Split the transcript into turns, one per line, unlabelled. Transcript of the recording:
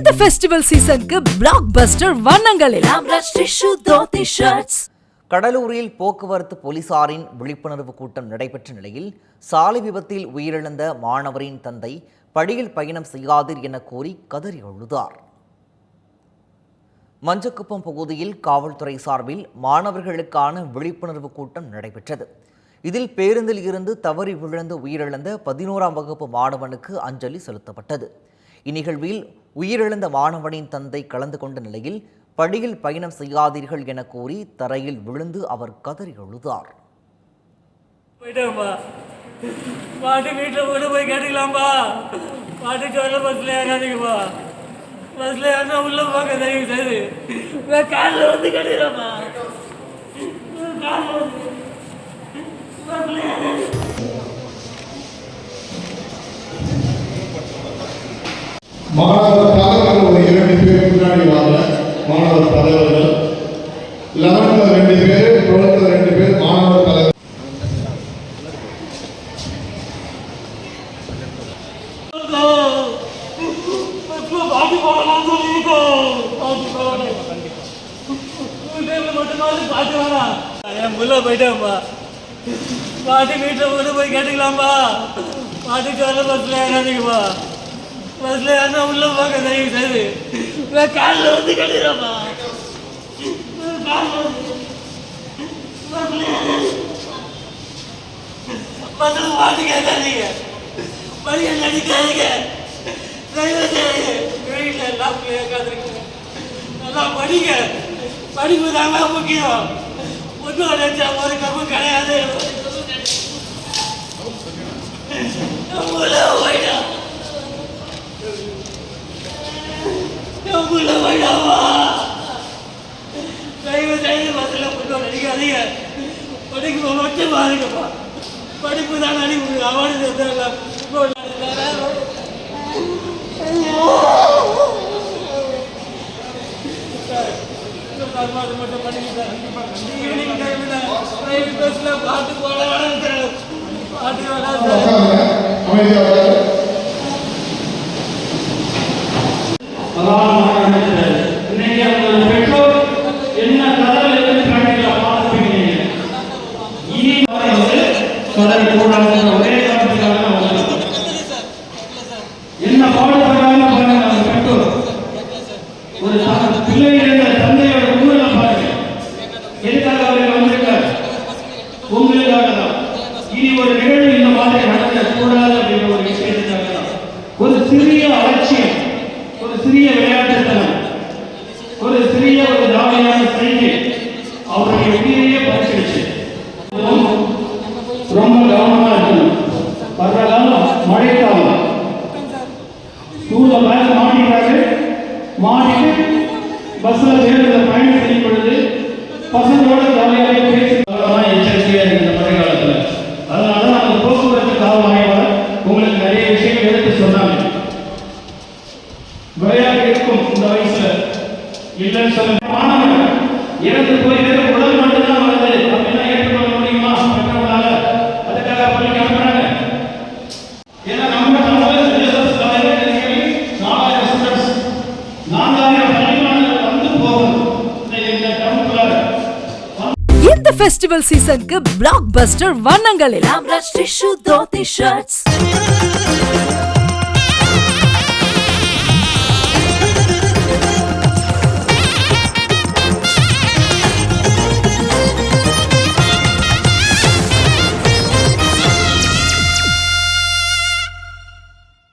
இந்த ஃபெஸ்டிவல் சீசனுக்கு பிளாக் பஸ்டர் வண்ணங்களில் ஆம்ரஷ் டிஷ்யூ தோத்தி ஷர்ட்ஸ்.
கடலூரில் போக்குவரத்து போலீசாரின் விழிப்புணர்வு கூட்டம் நடைபெற்ற நிலையில் சாலை விபத்தில் உயிரிழந்த மாணவரின் தந்தை படியில் பயணம் செய்யாதீர் என கூறி கதறி அழுதார். மஞ்சக்குப்பம் பகுதியில் காவல்துறை சார்பில் மாணவர்களுக்கான விழிப்புணர்வு கூட்டம் நடைபெற்றது. இதில் பேருந்தில் இருந்து தவறி விழுந்து உயிரிழந்த 11ஆம் வகுப்பு மாணவனுக்கு அஞ்சலி செலுத்தப்பட்டது. இந்நிகழ்வில் உயிரிழந்த மாணவனின் தந்தை கலந்து கொண்ட நிலையில் படியில் பயணம் செய்யாதீர்கள் என கூறி தரையில் விழுந்து அவர் கதறி அழுதார்.
பாட்டு வீட்டில் கொண்டு போய் கேட்டுக்கலாம்பா, பாட்டு சொல்ல பஸ்ல ஏறாதீங்கப்பா, பஸ்ல ஏறினா உள்ள பார்க்க தயவு செய்து காலில் வந்து கேட்டுக்கலாம்ப்பா.
மாணவர் தலைவர்கள் ஒரு 2 பேர் முன்னாடி வாங்க. மாணவர் தலைவர்கள் 11th 2 பேர், 12th 2 பேர் மாணவர் தலைவர்.
பாட்டு வீட்டில் கொண்டு போய் கேட்டுக்கலாம்பா, பாட்டு சொல்ல பஸ்ல ஏறாதீங்கப்பா, பஸ்ல ஏறினா உள்ள பார்க்க தயவு செய்து காலில் வந்து கேட்டுக்கலாம்ப்பா. பஸ்ல பாட்டு கேட்காதீங்க, படிக்க நடிக்காதீங்க, தயவு செய்து வீட்டில் எல்லாம் கேட்காதீங்க, நல்லா படிங்க, படிப்பு தாங்க முக்கியம். ஒன்றும் நினைச்சா ஒரு கப்பு கிடையாது. தயவு செய்து பஸ்ல ஒன்றும் நினைக்காதீங்க, படிப்பு மட்டும் பாருங்கப்பா, படிப்பு தான் அனுப்பி அவனு மட்டும் பண்ணிக்கிட்டேன். ஈவினிங் டைம்ல பிரைவேட் பஸ்ல பாட்டு போட வேணாம், பாட்டு வேணாம்.
பெற்றோர் என்ன கதவை பார்த்துருக்கீங்க, இனி கதவை போடாத ஒரே காரணத்துக்காக என்ன பாடுபடுறாங்க பாருங்க. பெற்றோர் ஒரு பிள்ளைகள தந்தையோட ஊழலை பாருங்க. எதுக்காக அவர்கள் வந்திருக்கார்? உங்களுக்காக தான். இனி ஒரு நிகழ்வு இந்த மாதிரி நடக்கக்கூடாது அப்படின்ற ஒரு விஷயத்துக்காக தான். ஒரு சிறிய அலட்சியம், ஒரு சிறிய விளையாட்டுத்தனம், ஒரு சிறிய ஒரு ஜாலியான செய்தி அவருடைய உயிரையே பறிச்சிருச்சு. ரொம்ப கவனமா இருக்கணும். வர்ற காலம் மழைக்காலம், ஸ்கூல்ல பேக் மாட்டிக்கிறாரு, மாட்டிட்டு பஸ்ல பேருந்துல பயணம் செய்யும் பொழுது பசங்களோட ஜாலியாக பேசி எச்சரிக்கையா இருக்கு இந்த மழை காலத்துல. அதனால அந்த போக்குவரத்து காவல் ஆய்வாளர் உங்களுக்கு நிறைய விஷயங்கள் எடுத்து சொன்னாங்க. விளையாட்டு இருக்கும் இந்த வயசுல இல்லைன்னு சொல்ல. மாணவர்கள் இறந்து போய் வெறும் உடல் மட்டும்தான் வருது அப்படின்னா ஏற்றுக்கொள்ள முடியுமா பெற்றவங்களால? அதுக்காக பள்ளிக்கு அனுப்புறாங்க. ஏன்னா நம்ம தமிழக சிலபஸ் 4000 ஸ்டூடெண்ட்ஸ் 4000 பள்ளிமாணவர்கள் வந்து போகும் இந்த டவுன்குள்ள.
இந்த ஃபெஸ்டிவல் சீசனுக்கு பிளாக் பஸ்டர் வண்ணங்களில் ஆம்ரஷ் டிஷ்யூ தோத்தி ஷர்ட்ஸ்.